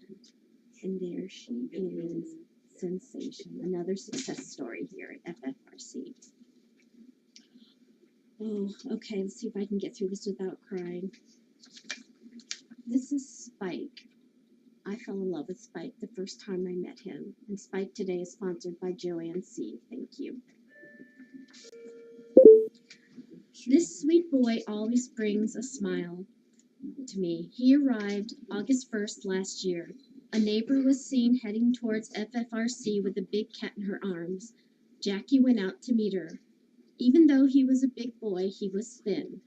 And there she is, Sensation. Another success story here at FFRC. Oh, okay, let's see if I can get through this without crying. This is Spike. I fell in love with Spike the first time I met him, and Spike today is sponsored by Joanne C. Thank you. This sweet boy always brings a smile to me. He arrived August 1st last year. A neighbor was seen heading towards FFRC with a big cat in her arms. Jackie went out to meet her. Even though he was a big boy, he was thin.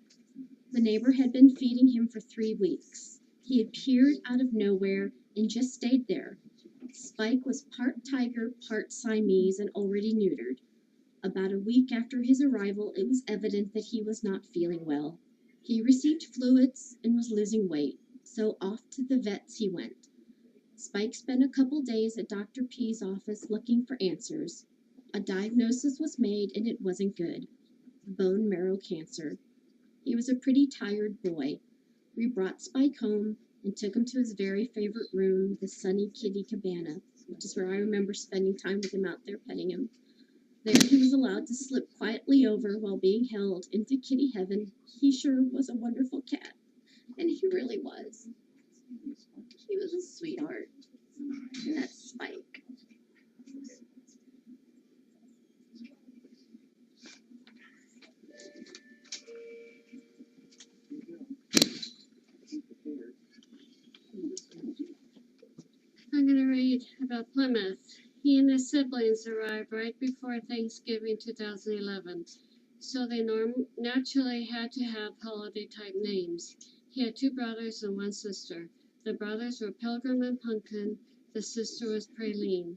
The neighbor had been feeding him for 3 weeks. He appeared out of nowhere and just stayed there. Spike was part tiger, part Siamese, and already neutered. About a week after his arrival, it was evident that he was not feeling well. He received fluids and was losing weight, so off to the vet's he went. Spike spent a couple days at Dr. P's office looking for answers. A diagnosis was made and it wasn't good. Bone marrow cancer. He was a pretty tired boy. We brought Spike home and took him to his very favorite room, the Sunny Kitty Cabana, which is where I remember spending time with him out there petting him. There he was allowed to slip quietly over while being held into kitty heaven. He sure was a wonderful cat, and he really was. He was a sweetheart. And that's Spike. I'm going to read about Plymouth. He and his siblings arrived right before Thanksgiving 2011, so they naturally had to have holiday-type names. He had 2 brothers and 1 sister. The brothers were Pilgrim and Pumpkin. The sister was Praline.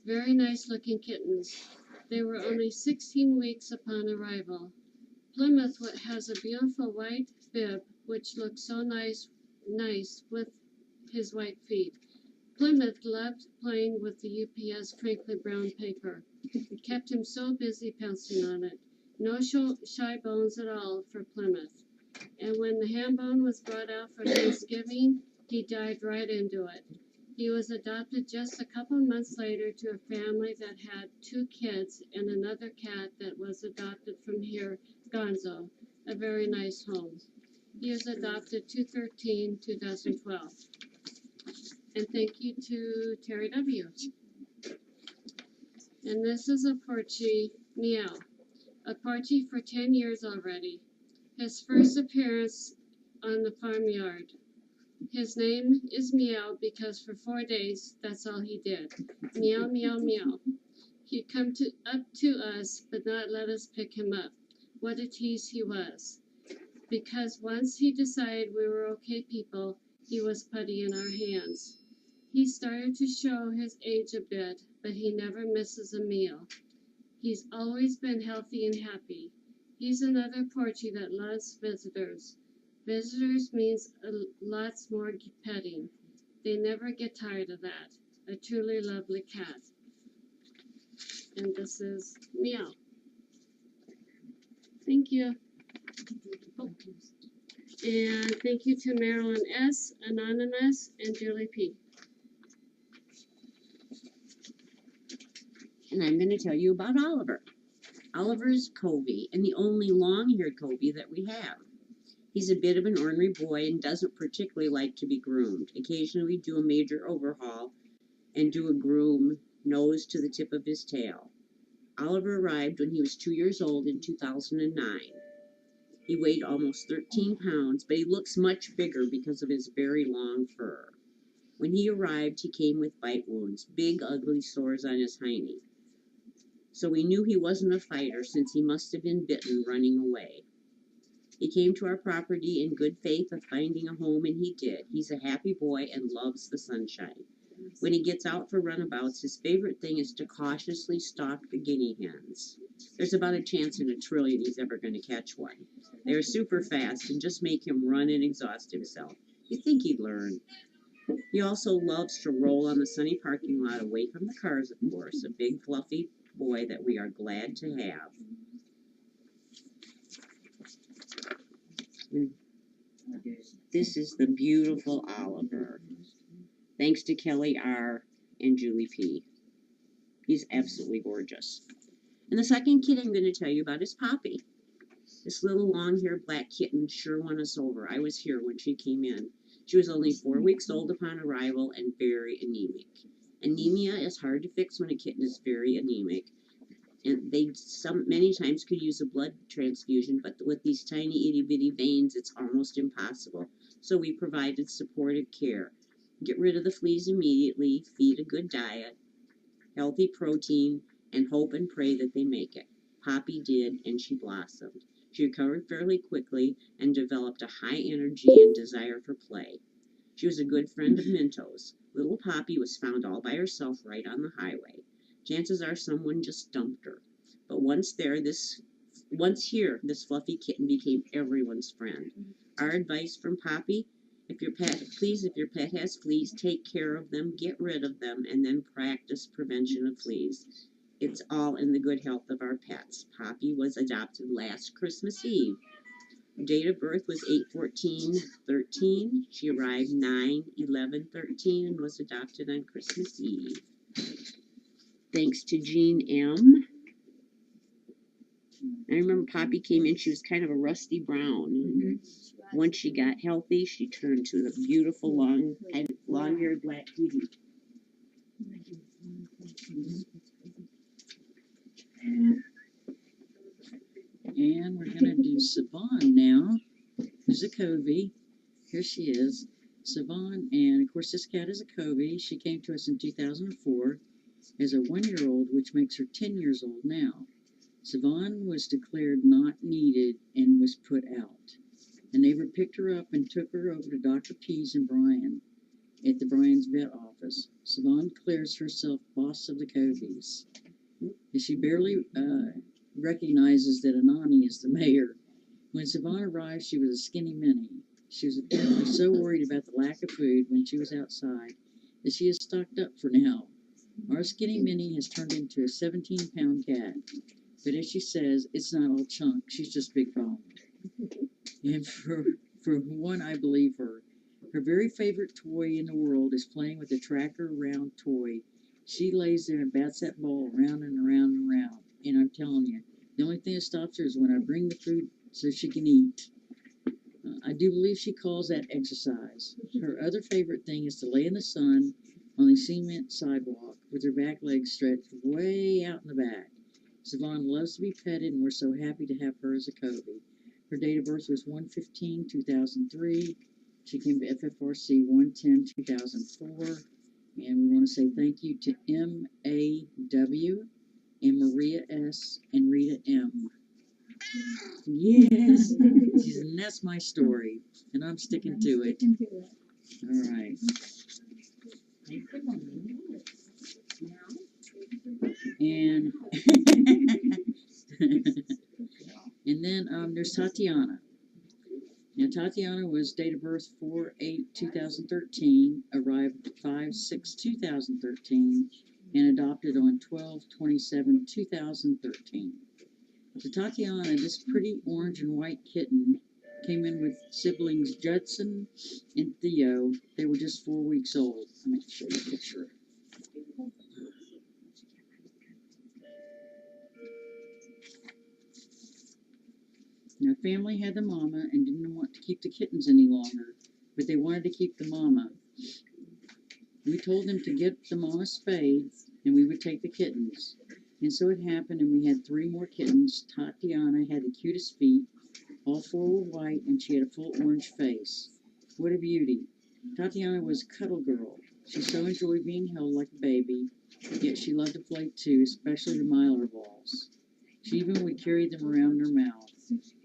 Very nice-looking kittens. They were only 16 weeks upon arrival. Plymouth has a beautiful white bib, which looks so nice with his white feet. Plymouth loved playing with the UPS crinkly brown paper. It kept him so busy pouncing on it. No shy bones at all for Plymouth. And when the ham bone was brought out for Thanksgiving, he dived right into it. He was adopted just a couple months later to a family that had 2 kids and another cat that was adopted from here, Gonzo, a very nice home. He was adopted 2/13/2012. And thank you to Terry W. And this is a Porchy, Meow. A Porchy for 10 years already. His first appearance on the farmyard. His name is Meow because for 4 days, that's all he did. Meow, meow, meow. He'd come up to us, but not let us pick him up. What a tease he was. Because once he decided we were okay people, he was putty in our hands. He started to show his age a bit, but he never misses a meal. He's always been healthy and happy. He's another Porchy that loves visitors. Visitors means lots more petting. They never get tired of that. A truly lovely cat. And this is Meow. Thank you. Oh. And thank you to Marilyn S., Anonymous, and Julie P. And I'm going to tell you about Oliver. Oliver's Covey, and the only long-haired Covey that we have. He's a bit of an ornery boy and doesn't particularly like to be groomed. Occasionally we do a major overhaul and do a groom nose to the tip of his tail. Oliver arrived when he was 2 years old in 2009. He weighed almost 13 pounds, but he looks much bigger because of his very long fur. When he arrived, he came with bite wounds, big ugly sores on his hiney. So we knew he wasn't a fighter since he must have been bitten running away. He came to our property in good faith of finding a home, and he did. He's a happy boy and loves the sunshine. When he gets out for runabouts, his favorite thing is to cautiously stalk the guinea hens. There's about a chance in a trillion he's ever going to catch one. They're super fast and just make him run and exhaust himself. You'd think he'd learn. He also loves to roll on the sunny parking lot away from the cars, of course, a big fluffy boy that we are glad to have. And this is the beautiful Oliver. Thanks to Kelly R. and Julie P. He's absolutely gorgeous. And the second kid I'm going to tell you about is Poppy. This little long-haired black kitten sure won us over. I was here when she came in. She was only 4 weeks old upon arrival and very anemic. Anemia is hard to fix when a kitten is very anemic. And they many times could use a blood transfusion, but with these tiny itty-bitty veins, it's almost impossible. So we provided supportive care. Get rid of the fleas immediately, feed a good diet, healthy protein, and hope and pray that they make it. Poppy did, and she blossomed. She recovered fairly quickly and developed a high energy and desire for play. She was a good friend of Minto's. Little Poppy was found all by herself right on the highway. Chances are someone just dumped her. But once here, this fluffy kitten became everyone's friend. Our advice from Poppy: if your pet has fleas, take care of them, get rid of them, and then practice prevention of fleas. It's all in the good health of our pets. Poppy was adopted last Christmas Eve. Date of birth was 8/14/13. She arrived 9/11/13 and was adopted on Christmas Eve. Thanks to Jean M. I remember Poppy came in, she was kind of a rusty brown. Mm-hmm. Once she got healthy, she turned to the beautiful long-haired black kitty. And we're going to do Savon now. There's a Covey. Here she is. Savon, and of course this cat is a Covey. She came to us in 2004 as a 1-year-old, which makes her 10 years old now. Savon was declared not needed and was put out. A neighbor picked her up and took her over to Dr. Pease and Brian at the Brian's vet office. Savon declares herself boss of the Coveys. She barely recognizes that Anani is the mayor. When Savon arrived, she was a skinny mini. She was apparently so worried about the lack of food when she was outside that she is stocked up for now. Our skinny mini has turned into a 17-pound cat. But as she says, it's not all chunk, she's just big boned. And for one, I believe her. Her very favorite toy in the world is playing with a tracker round toy. She lays there and bats that ball around and around and around. And I'm telling you, the only thing that stops her is when I bring the food so she can eat. I do believe she calls that exercise. Her other favorite thing is to lay in the sun on the cement sidewalk with her back legs stretched way out in the back. Savon loves to be petted, and we're so happy to have her as a Kobe. Her date of birth was 1/15/2003. She came to FFRC 1/10/2004. And we want to say thank you to M.A.W. and Maria S. and Rita M. Yes, and that's my story, and I'm sticking to it. All right. And and then there's Tatiana. Now Tatiana was date of birth 4/8/2013, arrived 5/6/2013, and adopted on 12/27/2013. So Tatiana, this pretty orange and white kitten, came in with siblings Judson and Theo. They were just 4 weeks old. Let me show you a picture. Now, family had the mama and didn't want to keep the kittens any longer, but they wanted to keep the mama. We told them to get the mama spayed, and we would take the kittens. And so it happened, and we had 3 more kittens. Tatiana had the cutest feet. All 4 were white, and she had a full orange face. What a beauty. Tatiana was a cuddle girl. She so enjoyed being held like a baby, yet she loved to play too, especially the Mylar balls. She even would carry them around in her mouth.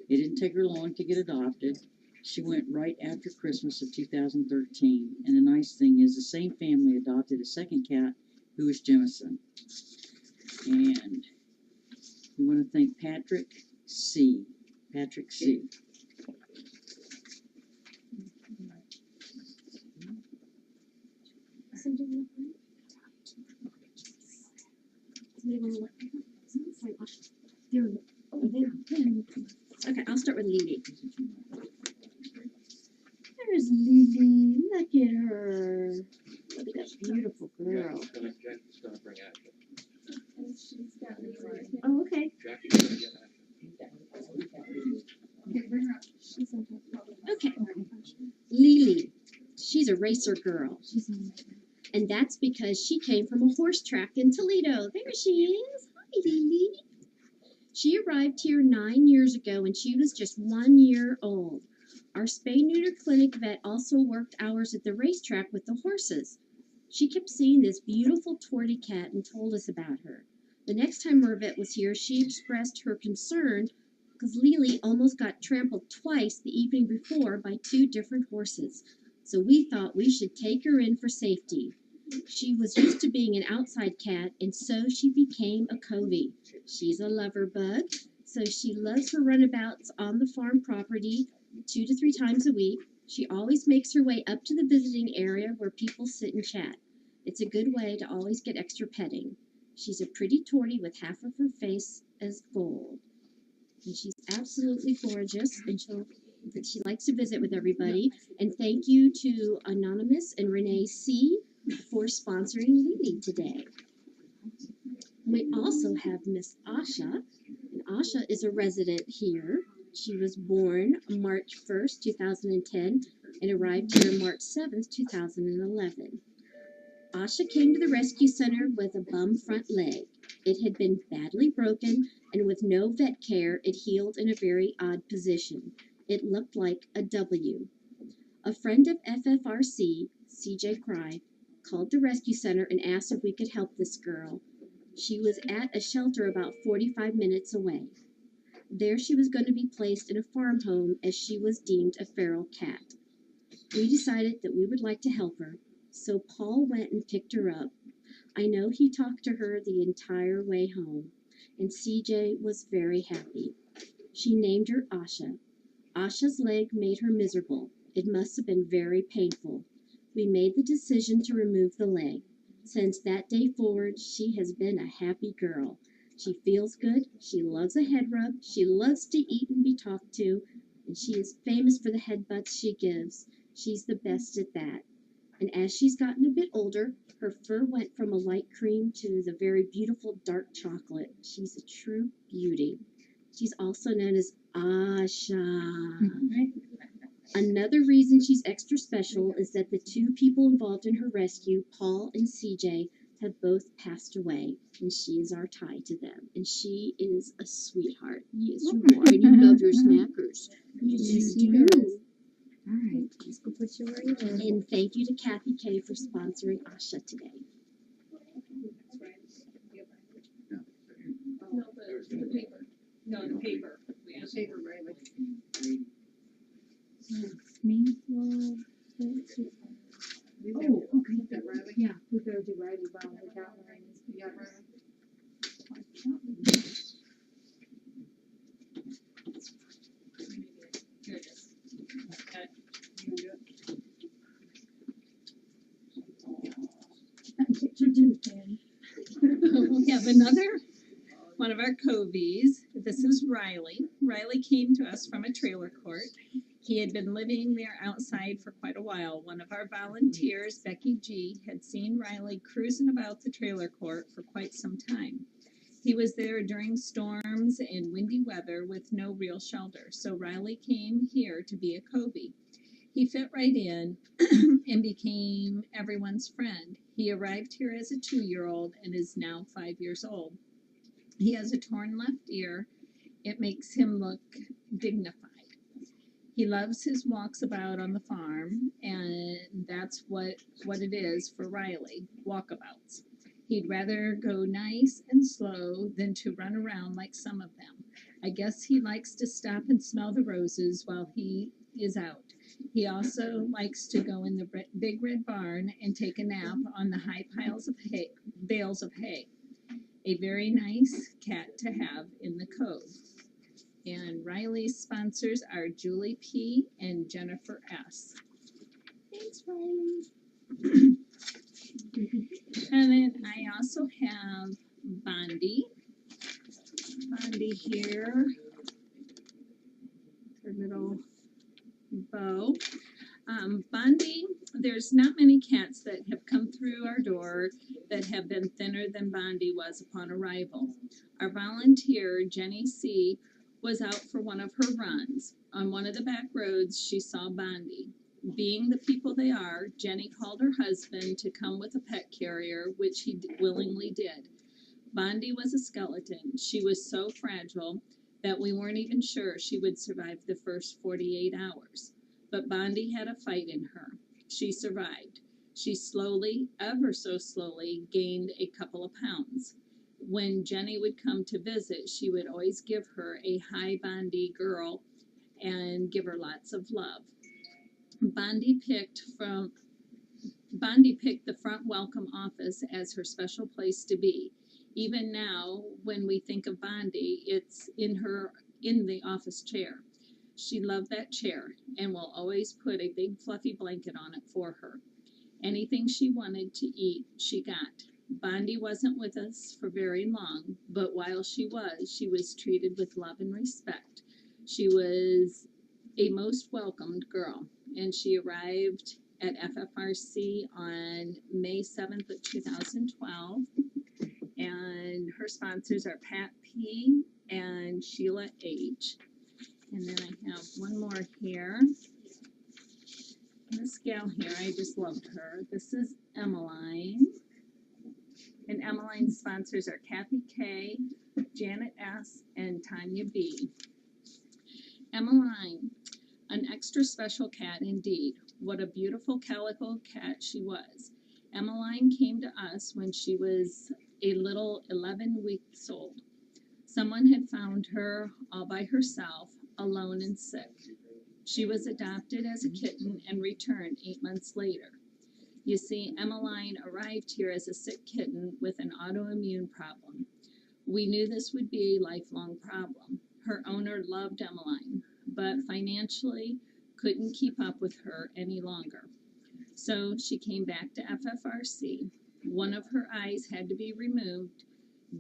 It didn't take her long to get adopted. She went right after Christmas of 2013, and the nice thing is the same family adopted a second cat who was Jemison. And we want to thank Patrick C. Patrick C. Okay, I'll start with Lily. There's Lily. Look at her. Look at that beautiful girl. Oh, okay. Okay. Lily. She's a racer girl. And that's because she came from a horse track in Toledo. There she is. Hi, Lily. She arrived here 9 years ago and she was just 1 year old. Our spay-neuter clinic vet also worked hours at the racetrack with the horses. She kept seeing this beautiful tortie cat and told us about her. The next time our vet was here, she expressed her concern because Lily almost got trampled twice the evening before by 2 different horses. So we thought we should take her in for safety. She was used to being an outside cat, and so she became a covey. She's a lover bug, so she loves her runabouts on the farm property 2 to 3 times a week. She always makes her way up to the visiting area where people sit and chat. It's a good way to always get extra petting. She's a pretty tortie with half of her face as gold. And she's absolutely gorgeous, and she likes to visit with everybody. And thank you to Anonymous and Renee C. for sponsoring Lily today. We also have Miss Asha, and Asha is a resident here. She was born March 1st, 2010, and arrived here March 7th, 2011. Asha came to the rescue center with a bum front leg. It had been badly broken, and with no vet care, it healed in a very odd position. It looked like a W. A friend of FFRC, CJ Cry, called the rescue center and asked if we could help this girl. She was at a shelter about 45 minutes away. There she was going to be placed in a farm home as she was deemed a feral cat. We decided that we would like to help her, so Paul went and picked her up. I know he talked to her the entire way home, and CJ was very happy. She named her Asha. Asha's leg made her miserable. It must have been very painful. We made the decision to remove the leg. Since that day forward, she has been a happy girl. She feels good, she loves a head rub, she loves to eat and be talked to, and she is famous for the headbutts she gives. She's the best at that. And as she's gotten a bit older, her fur went from a light cream to the very beautiful dark chocolate. She's a true beauty. She's also known as Asha. Another reason she's extra special is that the two people involved in her rescue, Paul and CJ, have both passed away, and she is our tie to them. And she is a sweetheart. Yes, you are, and you love your snackers. Yes, you do. All right, let's go put you where you are. And thank you to Kathy K for sponsoring Asha today. No, the paper. The paper, Riley. Me? Well, let's see. Oh, okay. That Riley? Yeah, we better do Riley while we got Riley. You got Riley? Here it is. Okay. You can do We have another one of our Covies. This is Riley. Riley came to us from a trailer court. He had been living there outside for quite a while. One of our volunteers, Becky G, had seen Riley cruising about the trailer court for quite some time. He was there during storms and windy weather with no real shelter, so Riley came here to be a Covey. He fit right in and became everyone's friend. He arrived here as a 2-year-old and is now 5 years old. He has a torn left ear. It makes him look dignified. He loves his walks about on the farm, and that's what it is for Riley, walkabouts. He'd rather go nice and slow than to run around like some of them. I guess he likes to stop and smell the roses while he is out. He also likes to go in the big red barn and take a nap on the high piles of hay, bales of hay. A very nice cat to have in the cove. And Riley's sponsors are Julie P. and Jennifer S. Thanks, Riley. And then I also have Bondi. Bondi here. Her little bow. Bondi, there's not many cats that have come through our door that have been thinner than Bondi was upon arrival. Our volunteer, Jenny C., was out for one of her runs. On one of the back roads, she saw Bondi. Being the people they are, Jenny called her husband to come with a pet carrier, which he willingly did. Bondi was a skeleton. She was so fragile that we weren't even sure she would survive the first 48 hours. But Bondi had a fight in her. She survived. She slowly, ever so slowly, gained a couple of pounds. When Jenny would come to visit, she would always give her a hi Bondi girl and give her lots of love. Bondi picked the front welcome office as her special place to be. Even now, when we think of Bondi, it's in the office chair. She loved that chair and will always put a big fluffy blanket on it for her. Anything she wanted to eat, she got. Bondi wasn't with us for very long, but while she was treated with love and respect. She was a most welcomed girl, and she arrived at FFRC on May 7th of 2012, and her sponsors are Pat P. and Sheila H. And then I have one more here. This gal here, I just loved her. This is Emmeline. And Emmeline's sponsors are Kathy K., Janet S., and Tanya B. Emmeline, an extra special cat indeed. What a beautiful calico cat she was. Emmeline came to us when she was a little 11 weeks old. Someone had found her all by herself, alone and sick. She was adopted as a kitten and returned 8 months later. You see, Emmeline arrived here as a sick kitten with an autoimmune problem. We knew this would be a lifelong problem. Her owner loved Emmeline, but financially couldn't keep up with her any longer. So she came back to FFRC. One of her eyes had to be removed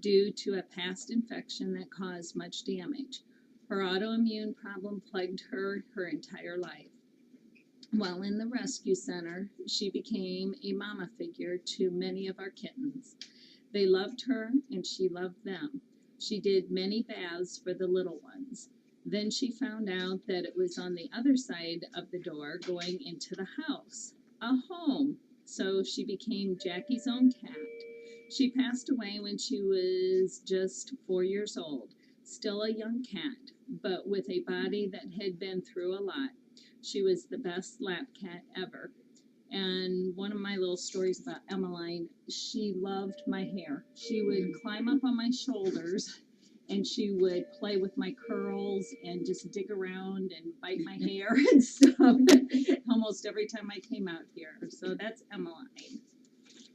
due to a past infection that caused much damage. Her autoimmune problem plagued her entire life. While in the rescue center, she became a mama figure to many of our kittens. They loved her and she loved them. She did many baths for the little ones. Then she found out that it was on the other side of the door going into the house, a home. So she became Jackie's own cat. She passed away when she was just 4 years old, still a young cat, but with a body that had been through a lot. She was the best lap cat ever. And one of my little stories about Emmeline, she loved my hair. She would climb up on my shoulders and she would play with my curls and just dig around and bite my hair and stuff almost every time I came out here. So that's Emmeline.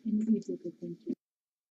And you did the thank you.